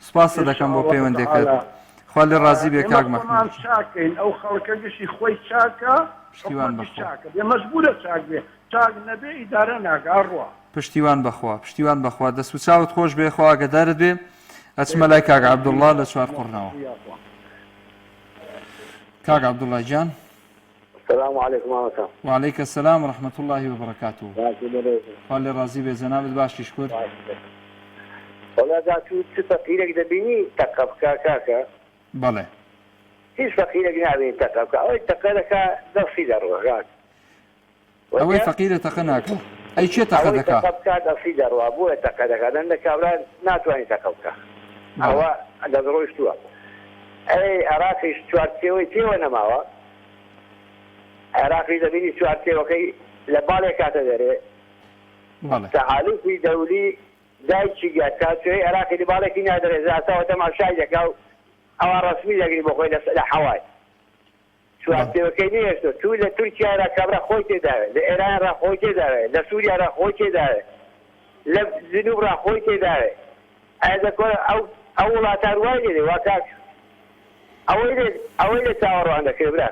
سباسة دكم بو بيوان ديكت خوالي رازي بيك كاق محمود شاكين أو خلقا قشي خوي شاكا پشتیوان بخوا يا مجبورة شاك بيه شاك نبي إدارنا قاروا پشتیوان بخوا دست وچاوت خوش بيه خواه قدارت بيه أتسمى لك كاق عبد الله لسوار قرناوه كاق عبد الله جان السلام عليكم ورحمة وعليك السلام ورحمة الله وبركاته خالي رازي بزناب باش يشكر والله دا شو فقيرك دبيني تقبكا كاكا بله هيش فقيرك نعبين تقبكا أو تقلك دفي دروغات أوي فقيرة تقناك أي شيء تقدك تقبكا دفي دروا أبوه تقدك لأنك أولاد ناتواني تقبكا أو دروش توا أي عراقي شوارتي ويتي ونماوا عراقي دبيني شوارتي وكي لە باڵێ کاتە دەرێ تەحالوفی دەولی دایکی کاتوی عێراقی باڵێکی نادرێت زیاتەوە تەماشای دەکا و ئەوە ڕسمی دەگری بۆ خۆی لە حەوای چوارچێوەکەی نێشتۆ تو لە تورکیا را کابرا خۆی تێداوێت لە ئێران را خۆی تێداوێت لە سووریا را خۆی تێداوێت لە جنوب را خۆی تێداوێت ئایا دەکۆن ئەو وڵاتان وای لێ وا کاک ئەوەی لێ چاوەڕوان دەکرێت برا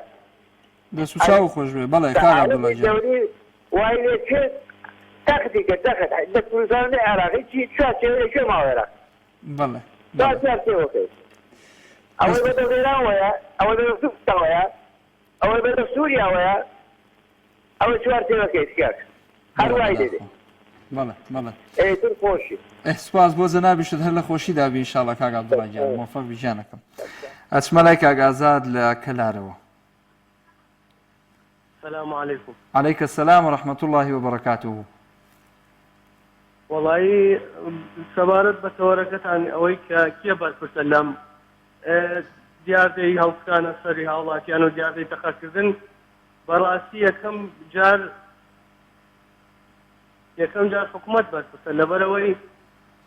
دەست و چاو خۆش بێ بەڵێ کاک عەبدوڵڵا وای لێ کرد تەختی کە تەخت لە کوردستان عێراقی چی چوارچێوە لەکوێ ماوە عێراق بەڵێ چوارچێوەکەی ئەوەی بەدە ئێران وەیە ئەوەی بەدە سووریا وەیە ئەوەی بەدە سووریا وەیە ئەوە چوارچێوەکەی کاک هەر وای دێ بەڵێ بەڵێ ئێتر خۆشی سپاس بۆ جەنابیشت هەر لە خۆشی دابی ئینشاڵڵا کاک عەبدوڵڵا گیان موفەق بی گیانەکەم ئەچمە لای کاک ئازاد لە کەلارەوە. السلام عليكم. عليك السلام ورحمة الله وبركاته. والله سەبارەت بە تەوەرەکەتان ئەوەی کە کێ بەرپرسە لەم دیاردەی هەڵکانە سەری هاوڵاتیان و دیاردەی تەقەکردن بەڕاستی یەکەم جار حکوومەت بەرپرسە لەبەرەوەی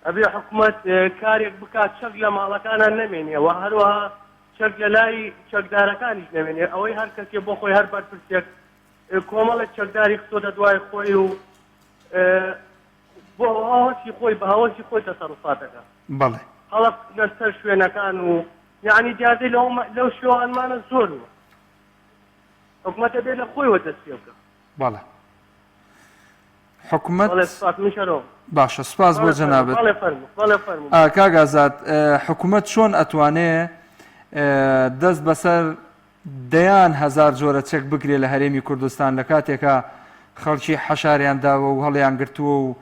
ئەبێ حکوومەت کارێک بکات چەک لە ماڵەکانان نەمێنێ و هەروەها چەک لە لای چەکدارەکانیش نەمێنێ ئەوەی هەر کەسێ بۆ خۆی هەر بەرپرسێک کۆمەڵێک چەکداری خستۆتە دوای خۆی و بۆ هاوەسی خۆی بە هاوەسی خۆی تەسەڕوفاتەکە بەڵێ هەڵق لەسەر شوێنەکان و یعنی دیاردەی لەو شوێوانمانە زۆر وە حکوومەتە بێت لە خۆیوە دەست پێ بکە. بەڵێ حکوومەت باشە سپاس بۆ جەنابەت. کاک ئازاد حکوومەت چۆن ئەتوانێ دەست بەسەر دەیان هەزار جۆرە چەک بگرێ لە هەرێمی کوردستان لە کاتێکە خەڵکی حەشاریان داوە و هەڵیان گرتووە و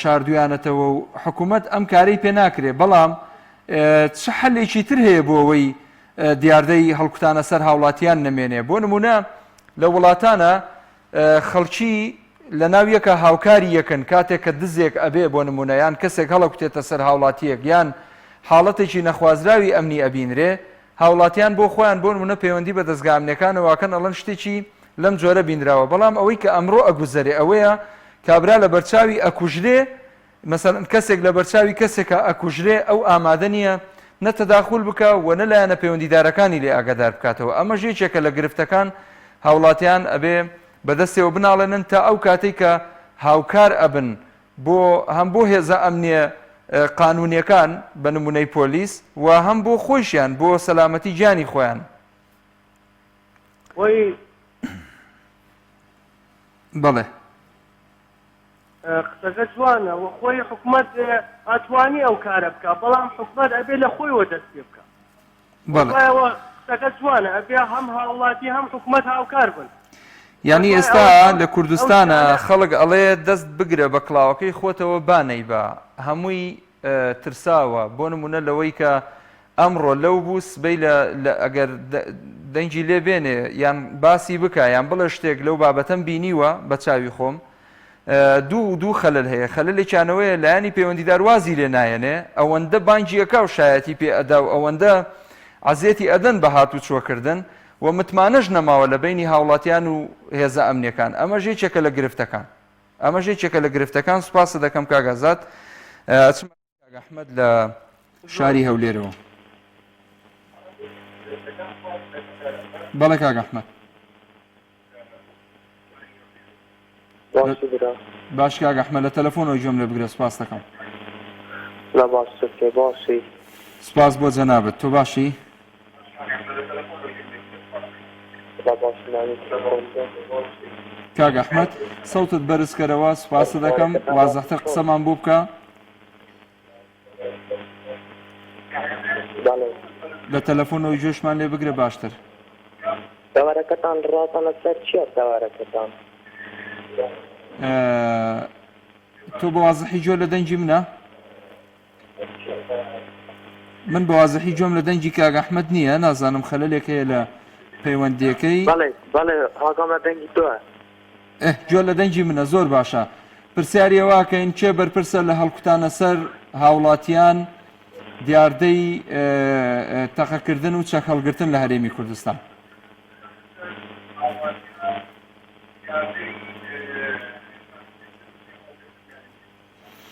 شاردویانەتەوە و حکوومەت ئەم کارەی پێ ناکرێ بەڵام چ حەلێکی تر هەیە بۆ ئەوەی دیاردەی هەڵکوتانە سەر هاوڵاتیان نەمێنێ. بۆ نمونە لە وڵاتانە خەڵکی لە ناو یەکە هاوکاری یەکەن کاتێک کە دزێک ئەبێ بۆ نمونە یان کەسێک هەڵەکوتێتە سەر هاوڵاتیەک یان حاڵەتێکی نەخوازراوی ئەمنی ئەبینرێ هاوڵاتیان بۆ خۆیان بۆ نمونە پەیوەندی بە دەستگا ئەمنیەکانەوەکەن ئەڵەن شتێکی لەم جۆرە بینراوە بەڵام ئەوەی کە ئەمڕۆ ئەگوزەرێ ئەوەیە کابرا لە بەرچاوی ئەکوژرێ مەسەڵەن کەسێک لە بەرچاوی کەسێکە ئەکوژرێ ئەو ئامادە نییە نە تەداخول بکە و نە لایەنە پەیوەندیدارەکانی لێ ئاگادار بکاتەوە. ئەمە ژێچێکە لە گرفتەکان هاوڵاتیان ئەبێ بەدەستێەوە بناڵێنن تا ئەو کاتێک کە هاوکار ئەبن بۆ هەم بۆ هێزە ئەمنیە قانونیەکان بە نمونەی پۆلیس و هەم بۆ خۆشیان بۆ سەلامەتی گیانی خۆیان. بەڵێ قسەکە جوانە و خۆی حکوومەت ئەتوانی ئەو کارە بکە بەڵام حکوومەت ئەبێ لە خۆیەوە دەست پێ بکە. قسەکە جوانە ئەبێ هەم هاوڵاتی هەم حکوومەت هاوکار بن. یعنی ئێستا لە کوردستانە خەڵک ئەڵێ دەست بگرە بە کڵاوەکەی خۆتەوە بانەی بە هەمووی ترساوە بۆ نمونە لەوەی کە ئەمڕۆ لەو بوو سبەی ئەگەر دەنگی لێ بێنێ یان باسی بکە یان بڵێ شتێک لەو بابەتەم بینیوە بە چاوی خۆم دوو خەلل هەیە خەللێکیانەوەیە لایەنی پەیوەندیدار وازی لێ نایەنێ ئەوەندە بانگی ئەکا و شایەتی پێ ئەدا و ئەوەندە عەزیەتی ئەدەن بە هاتوو چۆکردن و متمانەش نەماوە لە بینی هاوڵاتیان و هێزە ئەمنیەکان. ئەمە ژێچێکە لە گرفتەکان سوپاسە دەکەم کاک ئازاد. کاک ئەحمەد لە شاری هەولێرەوە. بەڵێ کاک ئەحمەد. باش کاک ئەحمەد لە تەلەفۆنەوەی گوێم لێ بگرە سوپاس دەکەم. باشی سپاس بۆ جەنابەت. تۆ باشی؟ کاک ئەحمەد سەوتت بەرزکەرەوە سوپاسە دەکەم وازەحتر قسەمان بۆ بکە. لە تەلەفۆنەوەی گوێشمان لێ بگرە باشتر. دەوارەکەتان ڕاتانە سەر چییە دەوارەکەتان؟ تۆ بە وازەحی گوێ لە دەنگی منە؟ من بە وازەحی گوێم لە دەنگی کاک ئەحمەد نییە نازانم خەلەلێک هەیە لە پەیوەندیەکەی. بەڵێ هاگام لە دەنگی تۆە. گوێ لە دەنگی منە زۆر باشە. پرسیاریەوەکەین چێ بەرپرسە لە هەڵکوتانە سەر هاوڵاتیان دیاردەی تەقەکردن و چەک هەڵگرتن لە هەرێمی کوردستان.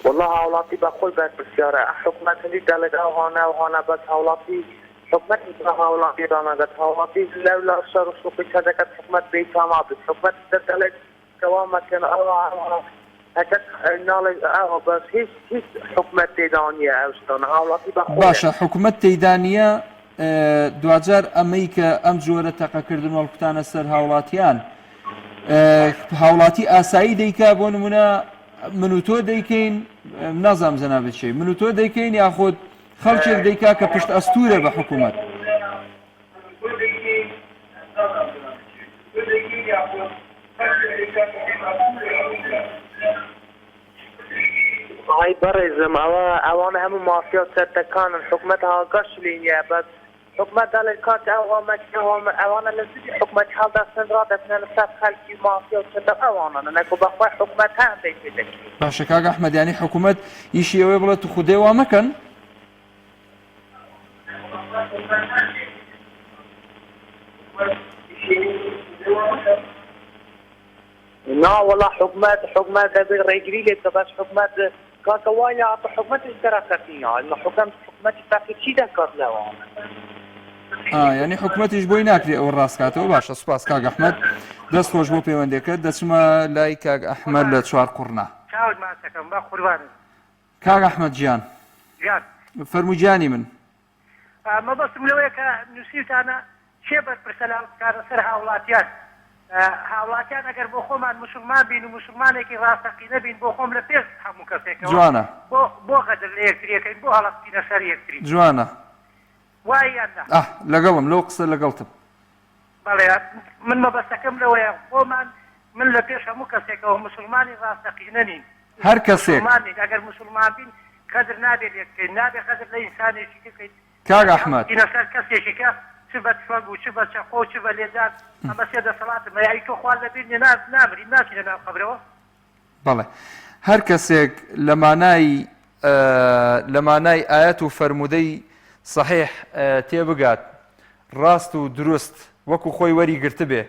والله هاوڵاتی بە خۆی بەر پرسیارە حکومەتی دەڵێت هاوهانە بەس هاوڵاتی حکومەتی بە هاوڵاتی دانەگەت هاوڵاتی لەو لە شەڕ و شوقی کەدەکەت حکومەت بێتاما بێت حکومەت دەڵێت کەوا مەکەن هەکەت ناڵێت بەس هیچ حکومەت تێدانیە ئەو شتانە هاوڵاتی بە خۆی باشە حکومەت تێدانیە دوجار ئەمەی کە ئەم جۆرە تەقەکردن وەڵکوتانە سەر هاوڵاتیان هاوڵاتی ئاسایی دەیکا بۆ نمونە من و تۆ دەیکەین نازام زەنابێت چی من و تۆ دەیکەین یاخۆت خەڵکێک دەیکا کە پشت ئەستورە بە حکوومەت ئای بەڕێزم ئەوانە هەموو مافیا سەردەکانن حکومەت هاگەش لینیە بەس حکومەت دەڵێت کات ئەوانە لە زوی حکومەت هەڵدەستنرا دەبنە لەسەر خەڵکی مافیا سەردە ئەوانە نەکو بەخوای حکومەت هەم دەیت باشە کاک ئەحمەد یانی حکوومەت ئیشی ئەوەی بڵێت و خودێ وا مەکەن والله حكومات هذه رجلي بس حكومات كوايا حكومات الدراساتية إنه حكومات تاكل شيء ذكر له یعنی حکوومەتیش بۆی ناکرێ ئەوە ڕاستکاتەوە باشە سوپاس کاک ئەحمەد دەست خۆش بۆ پەیوەندەکەت دەچمە لای کاک ئەحمەد لە چوار قوڕنا کاک ئەحمەد گیان فەرموویانی من مەبەستم لەوەیە کە نووسیتانە چێ بەرپرسە لاوتکارە سەر هاوڵاتیان هاوڵاتیان ئەگەر بۆ خۆمان مسلمان بین و مسلمانێکی ڕاستەقینە بین بۆ خۆم لە پێش هەموو کەسێکەوە جوانە بۆ قەدر لە یەکتریەکەین بۆ هەڵەستینە سەر یەکتری جوانە واییاندا لەگەڵم لەو قسە لەگەڵتم بەڵێ من مەبەستەکەم لەوەیە خۆمان من لە پێش هەموو کەسێکەوە مسلمانی ڕاستەقینە نین هەر کەسێک ئەگەر مسلمان بین قەدر نابێت یەکترین نابێت قەدر لە ئینسانێکی بکەیت کاک ئەحمەد سەر کەسێکیکە چ بە تفەنگ و چ بە چەقۆ چ بە لێدان ئەمە سێ دەسەڵاتە مەیایی تۆ خوارد لەبیر نامری ناچی لە ناو قەبرەوە بەڵێ هەر کەسێک لە مانای ئاەت و فەرموودەی صحیح تێبگات ڕاست و دروست وەکو خۆی وەری گرت بێ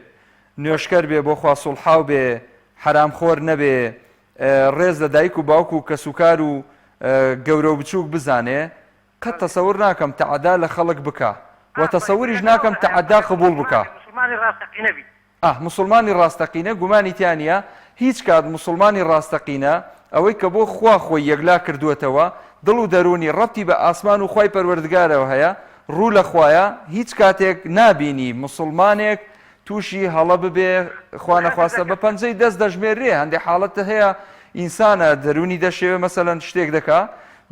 نوێشکەر بێ بۆ خوا سوڵحاو بێ حرامخۆر نەبێ ڕێز لە دایک و باوک و کەسوکار و گەورە و بچووک بزانێ قەت تەسەور ناکەم تەعەدا لە خەڵک بکە و تەسەوریش ناکەم تەعەدا قبول بکە مسلمانی ڕاستەقینە گومانی تیانە هیچ کات مسلمانی ڕاستەقینە ئەوەی کە بۆ خوا خۆی یەکلا کردووەتەوە دڵ و دەرونی ڕەبتی بە ئاسمان و خوای پەروەردگارەوە هەیە ڕوو لە خوایە هیچ کاتێک نابینی مسلمانێک تووشی هەڵە ببێ خوا نەخواستە بە پەنجەی دەست دەژمێرێ هەندێک حاڵەتە هەیە ئینسانە دەرونی دەشێوێ مەسەلەن شتێک دەکا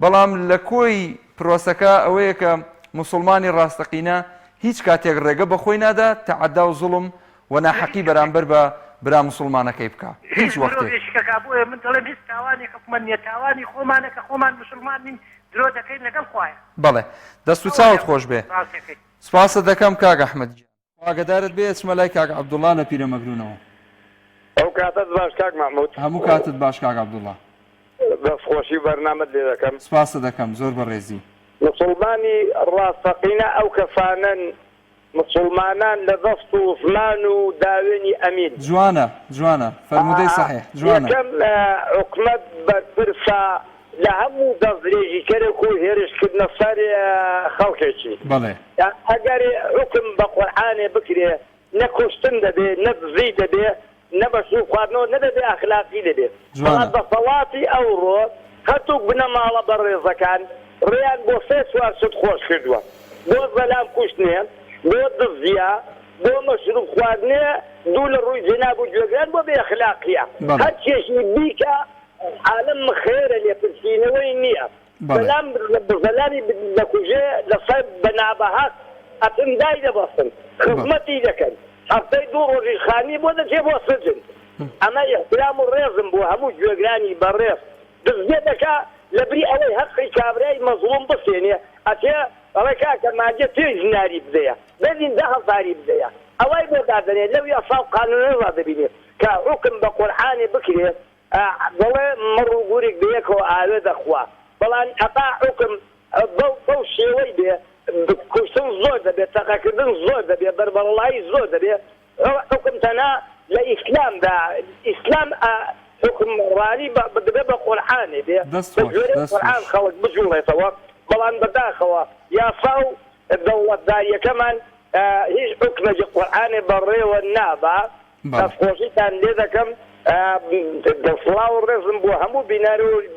بەڵام لە کۆی پرۆسەکە ئەوەیە کە مسلمانی ڕاستەقینە هیچ کاتێک ڕێگە بەخۆی نادا تەعەدا و زوڵم و ناحەقی بەرامبەر بە برا مسلمانەکەی بکە هیچ وەختێک من دەڵێم هیچ تاوانی حکومەت نییە تاوانی خۆمانە کە خۆمان مسلمان نین درۆ دەکەین لەگەڵ خوایە بەڵێ دەست و چاوت خۆش بێ سپاسە دەکەم کاک ئەحمەد ئاگدارت بێ چمە لای کاک عەبدوڵڵا لە پیرەمەگرونەوە ئەو کاتت باش کاک محموود هەموو کاتت باش کاک عەبدوڵڵا دەستخۆشی بەرنامەت لێ دەکەم سپاسە دەکەم زۆر بەڕێزی مسلمانی ڕاستەقینە ئەو کەسانن مسلمانان لە دەست و فلان و داوێنی ئەمین جوانە فەرموودەی صحیح جوانە یەکەم حکومەت بەرپرسە لە هەموو دەستدرێژی کەرێک و هێرشکردنە سەر خەڵکێکی بەڵێ ئەگەر حکم بە قورئانێ بکرێ نە کوشتن دەبێ نە دزی دەبێ نە بە سووق خواردنەوە نەدەبێ ئەخلاقی دەبێت بەڵام دەسەڵاتی ئەوڕۆ هەتووک بنە ماڵە بەڕێزەکان ڕێیان بۆ سێ چوار شت خۆش کردووە بۆ زەلام کوشتنێ بۆ دزیە بۆ مەشروب خواردنێ دوو لە ڕووی جێناب و گوێگران بۆ بێ ئەخلاقیە هەر چێشی بیکە عالم خێرە لێپرسینەوەی نییە بەلام بزەلانی دەکوژێ لەسەر بەنابەهات ئەتم دای دەبەستن خزمەتی دەکەن هەفتەی دوو ڕۆژی خانی بۆ دەچێ بۆ سجن ئەمە احترام و ڕێزم بۆ هەموو گوێگرانی بەڕێز دزگێ دەکا لەبری ئەوەی حەقی کابرای مەزڵوم بسێنێ ئەتێ ئەوەی کاکە ماجە توێ ژناری بدەیە بەدین 10,000 بدەیە ئەوەی بۆ دادەنێت لەوی ئەساو قانونەوە دەبینێت کە حکم بە قورئانی بکرێت بەڵێ مەڕ و گورێک بەیەکەوە ئاوێ دەخوا بەڵام ئەتا حکم بەو شێوەی بێ کوشتن زۆر دەبێت تەقەکردن زۆر دەبێت بەربەڵایی زۆر دەبێت حکم تەنها لە ئیسلامدا ئیسلام حکمڕانی بدبێ بە قورعانێ بێ قورعان خەڵک بجوڵێتەوە بەڵام بەداخەوە یاسا و دەوڵەتداریەکەمان هیچ حکمێکی قورعانێ بەڕێوە نابا دەستخۆشیتان لێ دەکەم دەسڵاو و ڕێزم بۆ هەموو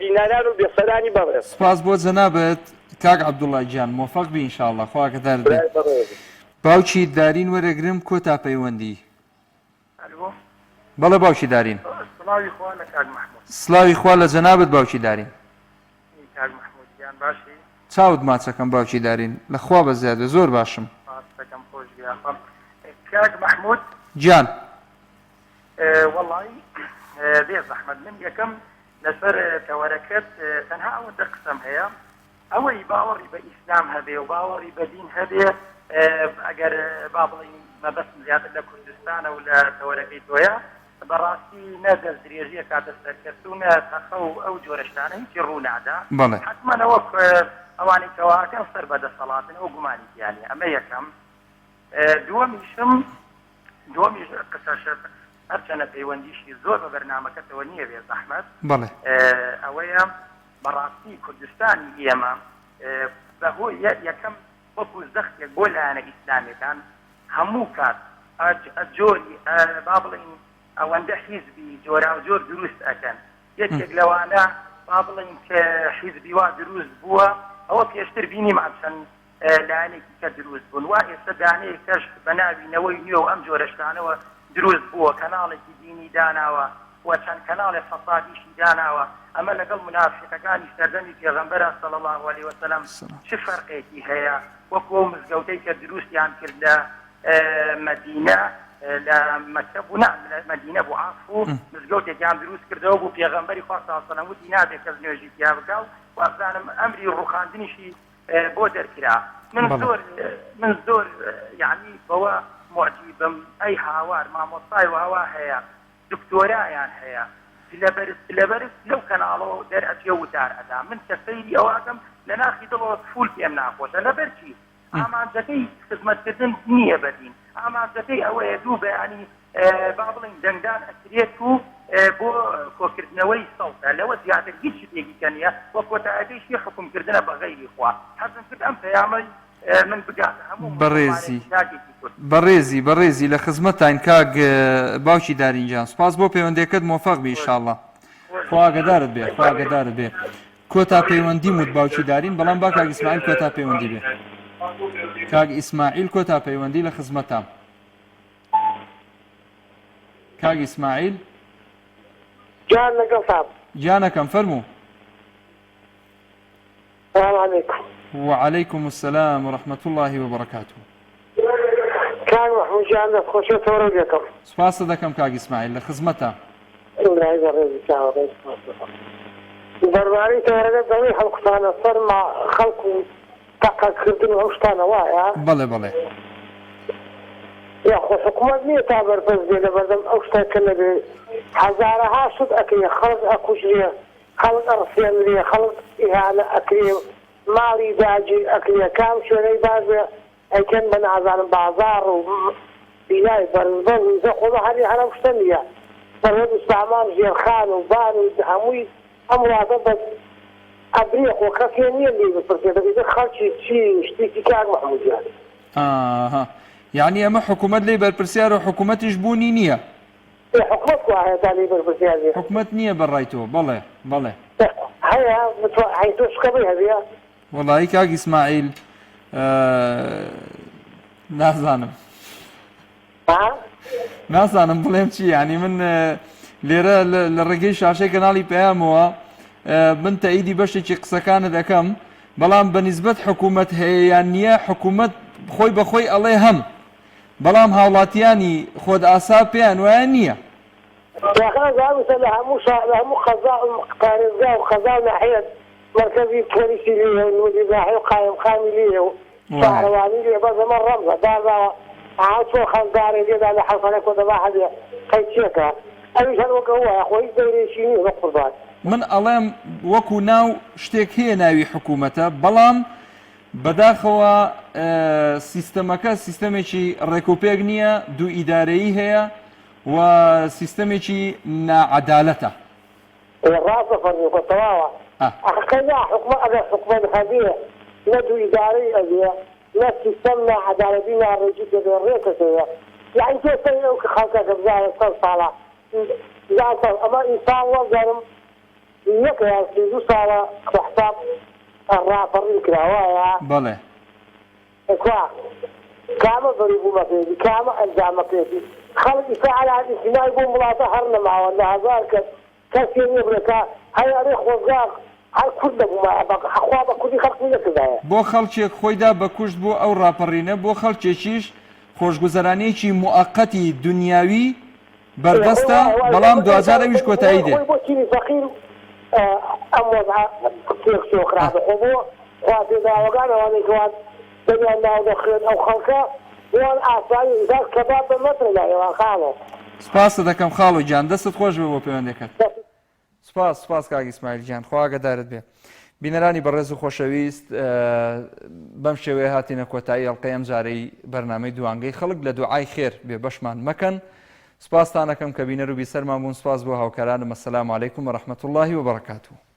بیناران و بێسەرانی بەڕێز سپاس بۆ جەنابەت کاک عەبدوڵڵا گیان مۆفەق بی ئینشاءڵڵا خوا کەدار بێ باوکی دارین وەرەگرم کۆتا پەیوەندی بەڵێ باوکی دارین سڵاوی خوا لە کاک محمود سڵاوی خوا لە جەنابەت باوکی دارین کاک محمود گیان باشی چاوت ماچەکەم باوکی دارین لەخوا بە زیادە زۆر باشم ماچەکەم خۆش بیاخەم کاک محمود گیان وەڵی بێ زەحمەت من یەکەم لەسەر تەوەرەکەت تەنها ئەوەندە قسەم هەیە ئەوەی باوەڕی بە ئیسلام هەبێ و باوەڕی بە دین هەبێ ئەگەر با بڵین مەبەستم زیاتر لە کوردستانە و لە تەوەرەکەی تۆیە بەڕاستی نە دەست درێژیە کاتە سەرکەوتونە تەخە و ئەو جۆرە شتانە هیچی ڕوونادا حتمەن ئەوە ئەوانەی کەواکەن سەر بەدەسەڵاتن ئەو گومانی گیانێ ئەمە یەکەم دووەمیش قسەش هەرچەنە پەیوەندیشی زۆر بە بەرنامەکەتەوە نییە بێ زەحمەت ئەوەیە بەڕاستی کوردستانی ئێمە بەهۆی یەکەم وەکو زەختێک بۆ لایەنە ئیسلامیەکان هەموو کات جۆری با بڵین ئەوەندە حیزبی جۆرا و جۆر دروست ئەکەن یەکێک لەوانە با بڵین کە حیزبی وا دروست بووە ئەوە پێشتر بینیم چەند لایەنێکی کە دروست بوون وا ئێستا دانەیەکەش بە ناوینەوەی نوێ و ئەم جۆرە شتانەوە دروست بووە کەناڵێکی دینی داناوە و چەند کەناڵێک فەسادیشی داناوە ئەمە لەگەڵ منافقەکانی سەردەمی پێغەمبەرە صلی الله علیه وسلم چه فەرقێکی هەیە وەکو ئەو مزگەوتەی کە دروستیان کرد لە مەدینە لە مەکتەب و لە مەدینە بوو عافو مزگەوتێکیان دروست کردەوە بوو پێغەمبەری خوا صلی الله علیه وسلم وتی نابێت کەس نوێژی تیا بکا و وابزانم ئەمری ڕووخاندنیشی بۆ دەرکرا من زۆر یعنی بەوە معجیبم ئەی هاوار مامۆستای واوا هەیە دکتۆرایان هەیە لەبەرز لەو کەناڵەوە دەرئەچێ وتار ئەدا من کە سەیری ئەوەکەم لە ناخی دڵەوە فول پێم ناخۆشە لەبەرچی ئامانجەکەی خزمەتکردن نییە بەدین ئامانجەکەی ئەوەیە دوو بەیانی با بڵین دەنگدان ئەسرێت و بۆ کۆکردنەوەی سەڵتە لەوە زیاتر هیچ شتێکی کە نییە وە کۆتایەکەیشی حکومکردنە بە غەیری خوا حەزم کرد ئەم پەیامەی من بگاتە هەموو بەڕێزی لە خزمەتان کاک باوکی دارینجان سپاس بۆ پەیوەندیەکەت مۆفەق بی ئینشاءڵڵا خوا ئاگادارت بێ کۆتا پەیوەندی موت باوکی دارین بەڵام با کاک ئیسماعیل کۆتا پەیوەندی بێ کاک ئیسماعیل کۆتا پەیوەندی لە خزمەتام کاک ئیسماعیل جان لەگەڵ جانەکەم فەرموو سلام علیکم وعليكم السلام ورحمة الله وبركاته كان محمود جان خوشي تورو بكم سپاس دەکەم کاک ئیسماعیل لە خزمەتە دەربارەی تۆرەکە دەڵی هەڵقوتانە سەرما خەڵکو و تەقەکردن و ئەو شتانە وایە بەڵێ یاخۆ حکوومەت نییە تا بەرپەس بێ لەبەردەم ئەو شتێکە نەبێ هەزارەها شت ئەکرێ خەڵک ئەکوژرێ خەڵک ئەڕفێنرێ خەڵک ئیهانە ئەکرێ ماڵی داگیر ئەکرێ کام شوێنەی بازێ ئەیکەن بە نازانم بازاڕ و بینای بەرزبەر و زە خۆڵە هەری هەرەم شتە نییە بەرهەد ئیسلامان ژێرخان و بان و هەمووی ئەم وڵاتە بەس ئەبرێ خۆ کەسێ نییە لێ بپرسێ دەبێتە خەڵکی چی شتێکی کاک محمود جان یعنی ئەمە حکوومەت لێ بەرپرسیار و حکوومەتیش بوونی نییە حکوومەت وایە تا لێ بەرپرسیار حکوومەت نییە بەڕای تۆ بەڵێ هەیە تۆ شکەبەی هەبێ وەڵی کاک ئیسماعیل نازانم بڵێم چی ینی من لێرە لە ڕێگەی شاشەی کەناڵی پەیامەوە من تەئیدی بەشێکی قسەکانت دەکەم بەڵام بەنیسبەت حکوومەت هەیە یان نییە حکوومەت خۆی بەخۆی ئەڵێ هەم بەڵام هاوڵاتیانی خۆت ئاسا پێیان وایە نییە لە هەموو خەزا و پارێزگا و خەزا و ناحیەت مرکزی پۆلیسی لێ و نوێژی و قایمخانی لێ و شارەوانی لێ بەس ئەمە ڕەمزە داڕاوە چۆ خەندارێ لێدا لە حەوسانە کۆ دەبا هەبێ قەیچێکە ئەویش هەر وەکە وایە خۆی دەورێکی نییە وە قوربان من ئەڵێم وەکو ناو شتێک هەیە ناوی حکوومەتە بەڵام بەداخەوە سیستەمەکە سیستەمێکی ڕێکوپێک نییە دوو ئیدارەیی هەیە و سیستەمێکی ناعەدالەتە الراسه فريق الطواوع حكينا حكومه هذه ندو اداري اديه لا تسمى عدالتنا الرئيس الرئيسيه يعني كيف يسوي خلقك بزاف صالح لا اما انسان وقرم يقرا في صار حساب الرافر الكراوية بله كوا كامل ضريبه ما فيه كامل الزام ما فيه خلق يفعل هذا الشيء يقول ملاطة هرنا معه ولا هذاك كثير يبرك هاي أريح وزاق هاي كله ما بقى أخوابه كل خلق منك كذا بۆ خەڵکێک خۆی دا بەکوشت بۆ ئەو ڕاپەڕینە بۆ خەڵکێکیش خۆشگوزەرانەیەکی موقەتی دنیاوی بەردەستە بەڵام دوجار ئەویش کۆتایی دێ ئەم کتێک شۆخرا بۆ خواتی داوەکانەوانەی کەوان دەمیان ناو دەخرێت ئەو خەڵکە وان ئاسانی ئیدار کەباب بە مەتر لایەوانخانە سپاسە دەکەم خاڵۆ گیان دەستت خۆش بێ بۆ پەیوەندەکەت سپاس کاک ئیسماعیل گیان خوا ئاگادارت بێ بینەرانی بەڕێز و خۆشەویست بەم شێوەیە هاتینە کۆتایی ئەڵقەی ئەم جارەی بەرنامەی دوانگەی خەڵک لە دوعای خێر بێ بەشمان مەکەن سپاستانەکەم کە بینەر و بیسەرمان بوون سپاس بۆ هاوکارانم ئەسەلامو عەلەیکوم وەڕەحمەتوڵڵاهی وبەڕەکاتوه